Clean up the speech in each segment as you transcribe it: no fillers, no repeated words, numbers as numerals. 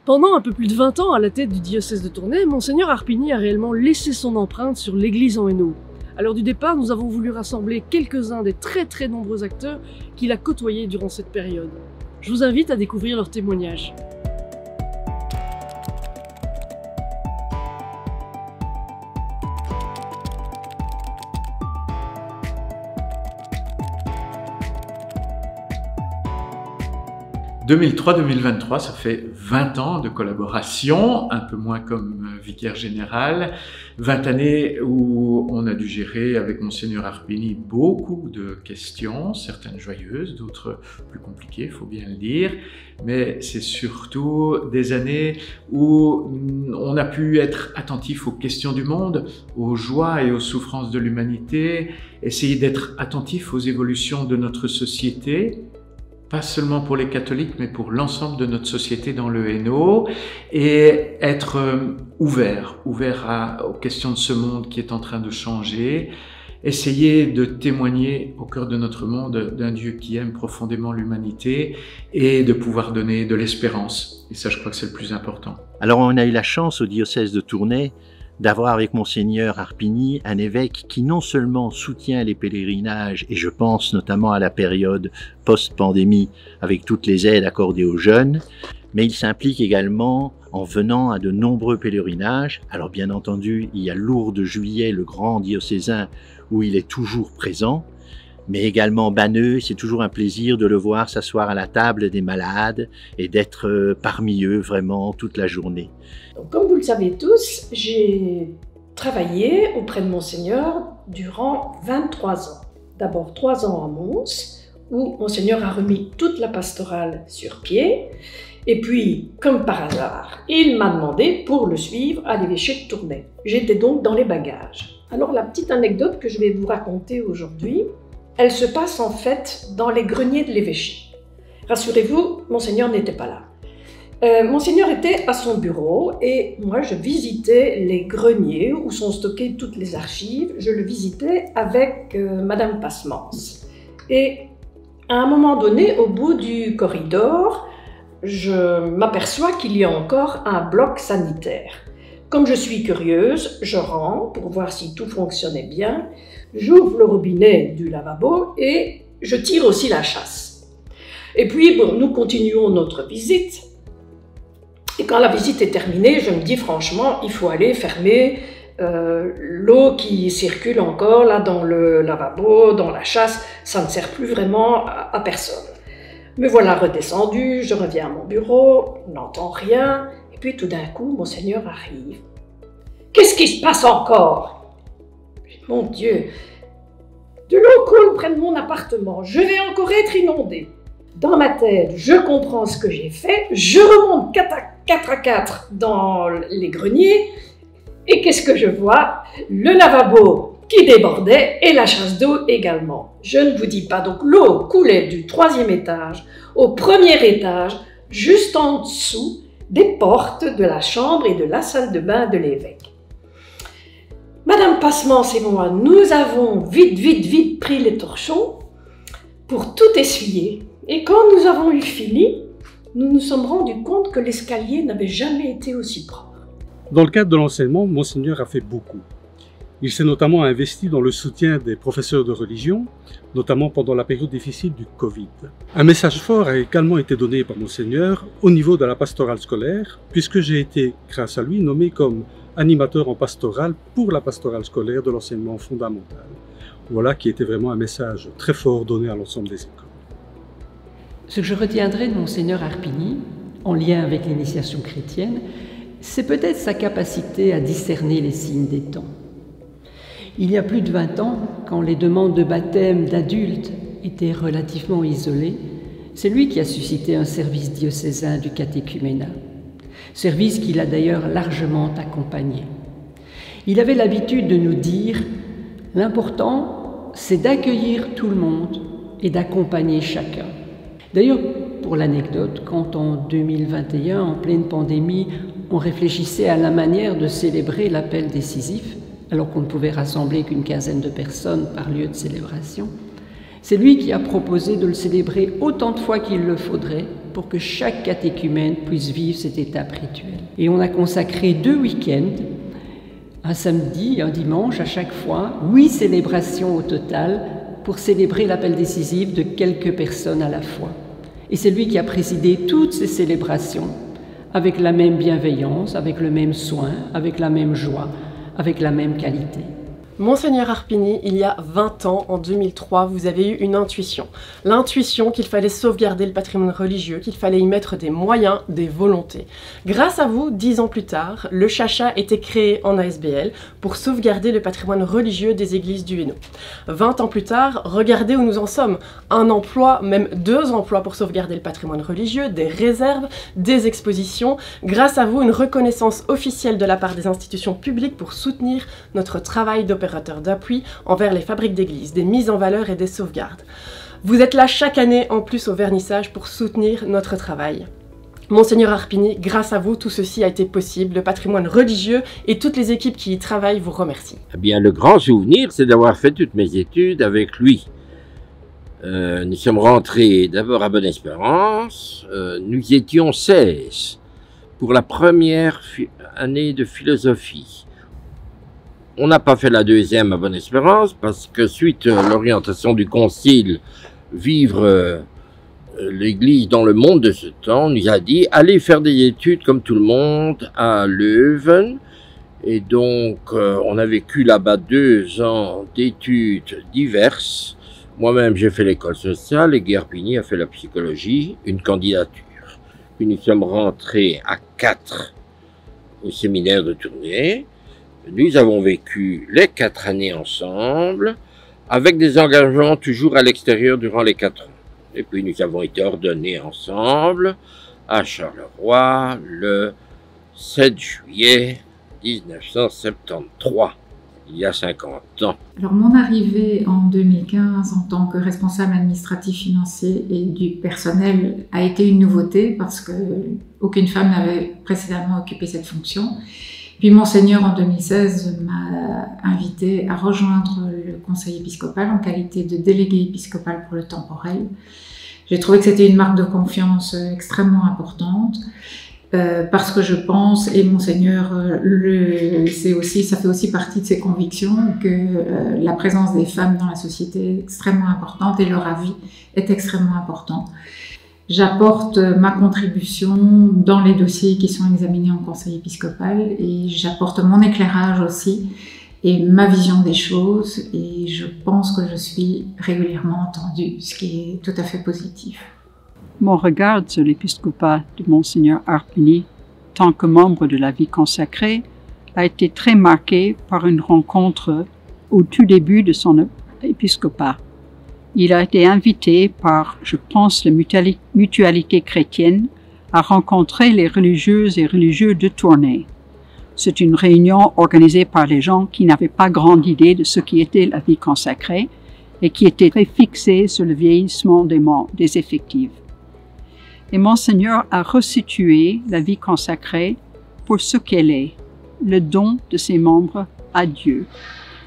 Pendant un peu plus de 20 ans à la tête du diocèse de Tournai, Monseigneur Harpigny a réellement laissé son empreinte sur l'église en Hainaut. À l'heure du départ, nous avons voulu rassembler quelques-uns des très nombreux acteurs qu'il a côtoyés durant cette période. Je vous invite à découvrir leurs témoignages. « 2003-2023, ça fait 20 ans de collaboration, un peu moins comme vicaire général, 20 années où on a dû gérer avec Monseigneur Harpigny beaucoup de questions, certaines joyeuses, d'autres plus compliquées, il faut bien le dire, mais c'est surtout des années où on a pu être attentif aux questions du monde, aux joies et aux souffrances de l'humanité, essayer d'être attentif aux évolutions de notre société, pas seulement pour les catholiques, mais pour l'ensemble de notre société dans le Hainaut, et être ouvert aux questions de ce monde qui est en train de changer, essayer de témoigner au cœur de notre monde d'un Dieu qui aime profondément l'humanité et de pouvoir donner de l'espérance. Et ça, je crois que c'est le plus important. Alors, on a eu la chance au diocèse de Tournai d'avoir avec Monseigneur Harpigny un évêque qui non seulement soutient les pèlerinages, et je pense notamment à la période post-pandémie avec toutes les aides accordées aux jeunes, mais il s'implique également en venant à de nombreux pèlerinages. Alors bien entendu, il y a Lourdes-Juillet, le grand diocésain, où il est toujours présent, mais également Banneux, c'est toujours un plaisir de le voir s'asseoir à la table des malades et d'être parmi eux vraiment toute la journée. Donc, comme vous le savez tous, j'ai travaillé auprès de Monseigneur durant 23 ans. D'abord 3 ans à Mons, où Monseigneur a remis toute la pastorale sur pied, et puis, comme par hasard, il m'a demandé pour le suivre à l'évêché de Tournai. J'étais donc dans les bagages. Alors la petite anecdote que je vais vous raconter aujourd'hui, elle se passe en fait dans les greniers de l'évêché. Rassurez-vous, Monseigneur n'était pas là. Monseigneur était à son bureau et moi je visitais les greniers où sont stockées toutes les archives. Je le visitais avec Madame Passemans. Et à un moment donné, au bout du corridor, je m'aperçois qu'il y a encore un bloc sanitaire. Comme je suis curieuse, je rentre pour voir si tout fonctionnait bien. J'ouvre le robinet du lavabo et je tire aussi la chasse. Et puis, bon, nous continuons notre visite. Et quand la visite est terminée, je me dis franchement, il faut aller fermer l'eau qui circule encore là dans le lavabo, dans la chasse. Ça ne sert plus vraiment à personne. Me voilà redescendu, je reviens à mon bureau, n'entends rien. Et puis tout d'un coup, Monseigneur arrive. Qu'est-ce qui se passe encore? Mon Dieu, de l'eau coule près de mon appartement, je vais encore être inondée. Dans ma tête, je comprends ce que j'ai fait, je remonte 4 à 4 dans les greniers, et qu'est-ce que je vois? Le lavabo qui débordait et la chasse d'eau également. Je ne vous dis pas, donc l'eau coulait du 3e étage au 1er étage, juste en dessous des portes de la chambre et de la salle de bain de l'évêque. Madame Passemans et moi, nous avons vite pris les torchons pour tout essuyer. Et quand nous avons eu fini, nous nous sommes rendus compte que l'escalier n'avait jamais été aussi propre. Dans le cadre de l'enseignement, Monseigneur a fait beaucoup. Il s'est notamment investi dans le soutien des professeurs de religion, notamment pendant la période difficile du Covid. Un message fort a également été donné par Monseigneur au niveau de la pastorale scolaire, puisque j'ai été, grâce à lui, nommé comme animateur en pastorale pour la pastorale scolaire de l'enseignement fondamental. Voilà qui était vraiment un message très fort donné à l'ensemble des écoles. Ce que je retiendrai de Monseigneur Harpigny, en lien avec l'initiation chrétienne, c'est peut-être sa capacité à discerner les signes des temps. Il y a plus de 20 ans, quand les demandes de baptême d'adultes étaient relativement isolées, c'est lui qui a suscité un service diocésain du catéchuménat, service qu'il a d'ailleurs largement accompagné. Il avait l'habitude de nous dire « L'important, c'est d'accueillir tout le monde et d'accompagner chacun ». D'ailleurs, pour l'anecdote, quand en 2021, en pleine pandémie, on réfléchissait à la manière de célébrer l'appel décisif, alors qu'on ne pouvait rassembler qu'une quinzaine de personnes par lieu de célébration, c'est lui qui a proposé de le célébrer autant de fois qu'il le faudrait pour que chaque catéchumène puisse vivre cette étape rituelle. Et on a consacré 2 week-ends, un samedi et un dimanche à chaque fois, 8 célébrations au total pour célébrer l'appel décisif de quelques personnes à la fois. Et c'est lui qui a présidé toutes ces célébrations avec la même bienveillance, avec le même soin, avec la même joie, avec la même qualité. Monseigneur Harpigny, il y a 20 ans, en 2003, vous avez eu une intuition. L'intuition qu'il fallait sauvegarder le patrimoine religieux, qu'il fallait y mettre des moyens, des volontés. Grâce à vous, 10 ans plus tard, le Chacha était créé en ASBL pour sauvegarder le patrimoine religieux des églises du Hainaut. 20 ans plus tard, regardez où nous en sommes. Un emploi, même 2 emplois pour sauvegarder le patrimoine religieux, des réserves, des expositions. Grâce à vous, une reconnaissance officielle de la part des institutions publiques pour soutenir notre travail d'opérateur d'appui envers les fabriques d'églises, des mises en valeur et des sauvegardes. Vous êtes là chaque année en plus au vernissage pour soutenir notre travail. Monseigneur Harpigny, grâce à vous, tout ceci a été possible. Le patrimoine religieux et toutes les équipes qui y travaillent vous remercient. Eh bien, le grand souvenir, c'est d'avoir fait toutes mes études avec lui. Nous sommes rentrés d'abord à Bonne-Espérance. Nous étions 16 pour la première année de philosophie. On n'a pas fait la deuxième à Bonne-Espérance parce que suite à l'orientation du concile vivre l'Église dans le monde de ce temps, on nous a dit allez faire des études comme tout le monde à Leuven. Et donc on a vécu là-bas 2 ans d'études diverses. Moi-même j'ai fait l'école sociale et Guy Harpigny a fait la psychologie, une candidature. Puis nous sommes rentrés à 4 au séminaire de Tournai. Nous avons vécu les 4 années ensemble, avec des engagements toujours à l'extérieur durant les 4 ans. Et puis nous avons été ordonnés ensemble à Charleroi le 7 juillet 1973, il y a 50 ans. Alors mon arrivée en 2015 en tant que responsable administratif financier et du personnel a été une nouveauté parce qu'aucune femme n'avait précédemment occupé cette fonction. Puis Monseigneur, en 2016, m'a invité à rejoindre le conseil épiscopal en qualité de délégué épiscopal pour le temporel. J'ai trouvé que c'était une marque de confiance extrêmement importante parce que je pense, et Monseigneur, ça fait aussi partie de ses convictions, que la présence des femmes dans la société est extrêmement importante et leur avis est extrêmement important. J'apporte ma contribution dans les dossiers qui sont examinés en conseil épiscopal et j'apporte mon éclairage aussi et ma vision des choses et je pense que je suis régulièrement entendue, ce qui est tout à fait positif. Mon regard sur l'épiscopat de Monseigneur Harpigny, tant que membre de la vie consacrée, a été très marqué par une rencontre au tout début de son épiscopat. Il a été invité par, je pense, la mutualité chrétienne à rencontrer les religieuses et religieux de Tournai. C'est une réunion organisée par les gens qui n'avaient pas grande idée de ce qui était la vie consacrée et qui étaient très fixés sur le vieillissement des effectifs. Et Monseigneur a resitué la vie consacrée pour ce qu'elle est, le don de ses membres à Dieu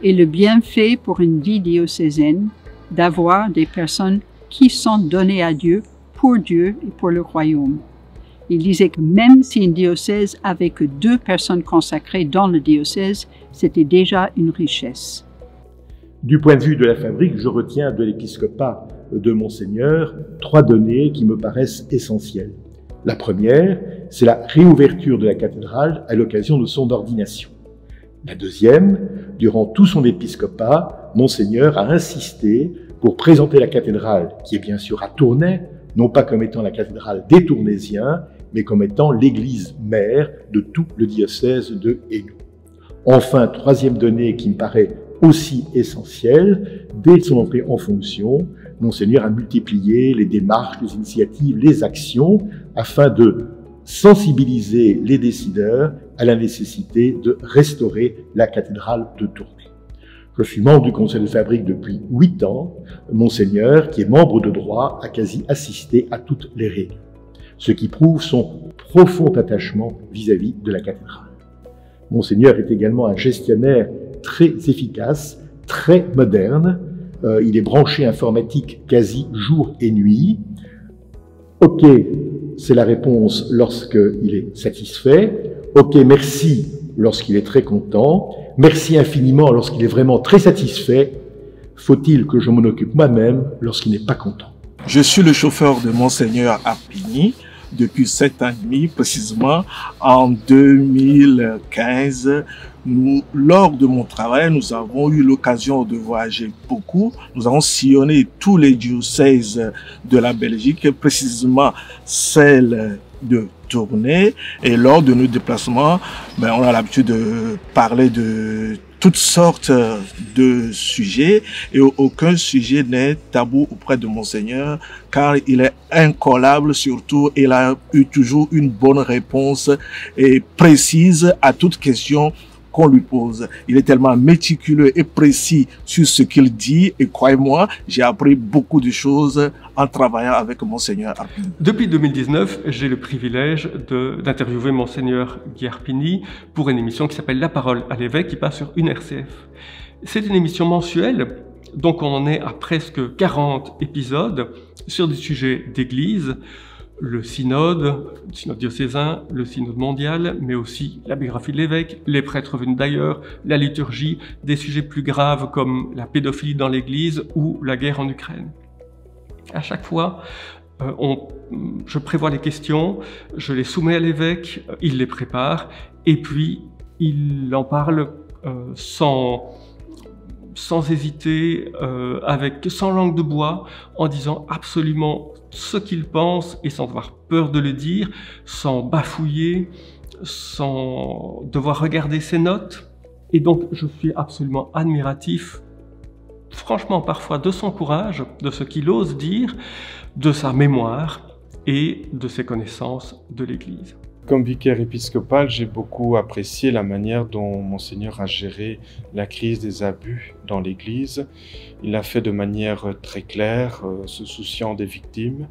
et le bienfait pour une vie diocésaine d'avoir des personnes qui sont données à Dieu et pour le royaume. Il disait que même si un diocèse avait que 2 personnes consacrées dans le diocèse, c'était déjà une richesse. Du point de vue de la fabrique, je retiens de l'épiscopat de Monseigneur 3 données qui me paraissent essentielles. La première, c'est la réouverture de la cathédrale à l'occasion de son ordination. La deuxième, durant tout son épiscopat, Monseigneur a insisté pour présenter la cathédrale, qui est bien sûr à Tournai, non pas comme étant la cathédrale des Tournaisiens, mais comme étant l'église mère de tout le diocèse de Hainaut. Enfin, 3e donnée qui me paraît aussi essentielle, dès son entrée en fonction, Monseigneur a multiplié les démarches, les initiatives, les actions, afin de sensibiliser les décideurs à la nécessité de restaurer la cathédrale de Tournai. Je suis membre du conseil de fabrique depuis 8 ans. Monseigneur, qui est membre de droit, a quasi assisté à toutes les réunions, ce qui prouve son profond attachement vis-à-vis de la cathédrale. Monseigneur est également un gestionnaire très efficace, très moderne. Il est branché informatique quasi jour et nuit. OK, c'est la réponse lorsqu'il est satisfait. OK, merci lorsqu'il est très content. Merci infiniment lorsqu'il est vraiment très satisfait. Faut-il que je m'en occupe moi-même lorsqu'il n'est pas content? Je suis le chauffeur de Monseigneur Harpigny depuis 7 ans et demi, précisément en 2015. Lors de mon travail, nous avons eu l'occasion de voyager beaucoup. Nous avons sillonné tous les diocèses de la Belgique, précisément celle de Tournai. Et lors de nos déplacements, on a l'habitude de parler de toutes sortes de sujets et aucun sujet n'est tabou auprès de Monseigneur car il est incollable, surtout il a eu toujours une bonne réponse et précise à toute question qu'on lui pose. Il est tellement méticuleux et précis sur ce qu'il dit et croyez-moi, j'ai appris beaucoup de choses en travaillant avec Monseigneur Harpigny. Depuis 2019, j'ai le privilège d'interviewer Monseigneur Guy Harpigny pour une émission qui s'appelle La Parole à l'évêque qui passe sur une RCF. C'est une émission mensuelle, donc on en est à presque 40 épisodes sur des sujets d'église, le synode diocésain, le synode mondial, mais aussi la biographie de l'évêque, les prêtres venus d'ailleurs, la liturgie, des sujets plus graves comme la pédophilie dans l'église ou la guerre en Ukraine. À chaque fois, je prévois les questions, je les soumets à l'évêque, il les prépare et puis il en parle sans hésiter, sans langue de bois, en disant absolument ce qu'il pense et sans avoir peur de le dire, sans bafouiller, sans devoir regarder ses notes. Et donc je suis absolument admiratif, franchement parfois, de son courage, de ce qu'il ose dire, de sa mémoire et de ses connaissances de l'Église. Comme vicaire épiscopal, j'ai beaucoup apprécié la manière dont Monseigneur a géré la crise des abus dans l'Église. Il l'a fait de manière très claire, se souciant des victimes.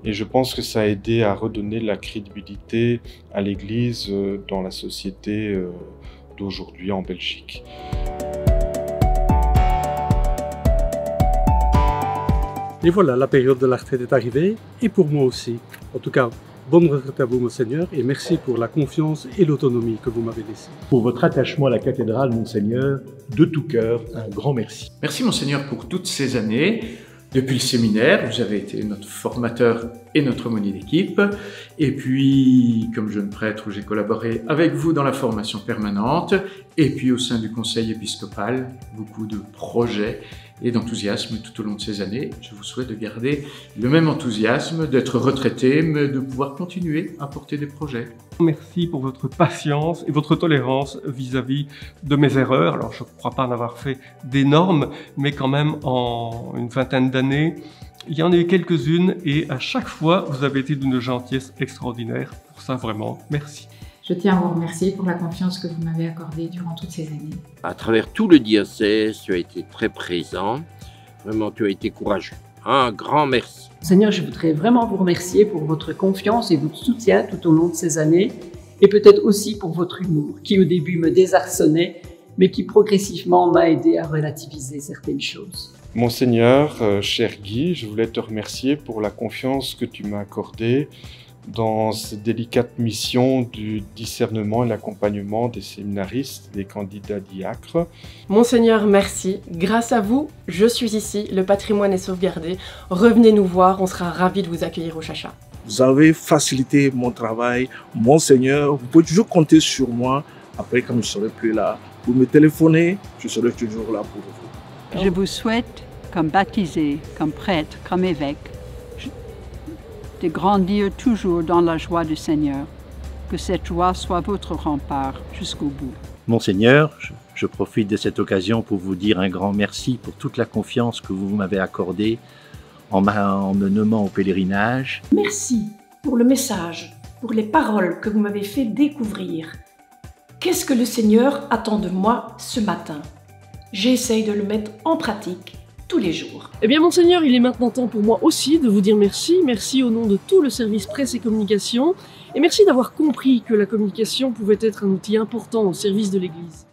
Et je pense que ça a aidé à redonner de la crédibilité à l'Église dans la société d'aujourd'hui en Belgique. Et voilà, la période de la retraite est arrivée, et pour moi aussi. En tout cas, bonne retraite à vous, Monseigneur, et merci pour la confiance et l'autonomie que vous m'avez laissée. Pour votre attachement à la cathédrale, Monseigneur, de tout cœur, un grand merci. Merci, Monseigneur, pour toutes ces années. Depuis le séminaire, vous avez été notre formateur et notre aumônier d'équipe. Et puis, comme jeune prêtre, j'ai collaboré avec vous dans la formation permanente. Et puis, au sein du conseil épiscopal, beaucoup de projets et d'enthousiasme tout au long de ces années. Je vous souhaite de garder le même enthousiasme, d'être retraité, mais de pouvoir continuer à porter des projets. Merci pour votre patience et votre tolérance vis-à-vis de mes erreurs. Alors, je ne crois pas en avoir fait d'énormes, mais quand même, en une vingtaine d'années, il y en a eu quelques-unes et à chaque fois, vous avez été d'une gentillesse extraordinaire. Pour ça, vraiment, merci. Je tiens à vous remercier pour la confiance que vous m'avez accordée durant toutes ces années. À travers tout le diocèse, tu as été très présent. Vraiment, tu as été courageux. Un grand merci. Seigneur, je voudrais vraiment vous remercier pour votre confiance et votre soutien tout au long de ces années. Et peut-être aussi pour votre humour, qui au début me désarçonnait, mais qui progressivement m'a aidé à relativiser certaines choses. Monseigneur, cher Guy, je voulais te remercier pour la confiance que tu m'as accordée dans cette délicate mission du discernement et l'accompagnement des séminaristes, des candidats diacres. Monseigneur, merci. Grâce à vous, je suis ici, le patrimoine est sauvegardé. Revenez nous voir, on sera ravis de vous accueillir au Chacha. Vous avez facilité mon travail. Monseigneur, vous pouvez toujours compter sur moi. Après, quand je ne serai plus là, vous me téléphonez, je serai toujours là pour vous. Je vous souhaite, comme baptisé, comme prêtre, comme évêque, de grandir toujours dans la joie du Seigneur, que cette joie soit votre rempart jusqu'au bout. Monseigneur, je profite de cette occasion pour vous dire un grand merci pour toute la confiance que vous m'avez accordée en me nommant au pèlerinage. Merci pour le message, pour les paroles que vous m'avez fait découvrir. Qu'est-ce que le Seigneur attend de moi ce matin? J'essaye de le mettre en pratique tous les jours. Eh bien, Monseigneur, il est maintenant temps pour moi aussi de vous dire merci. Merci au nom de tout le service presse et communication. Et merci d'avoir compris que la communication pouvait être un outil important au service de l'Église.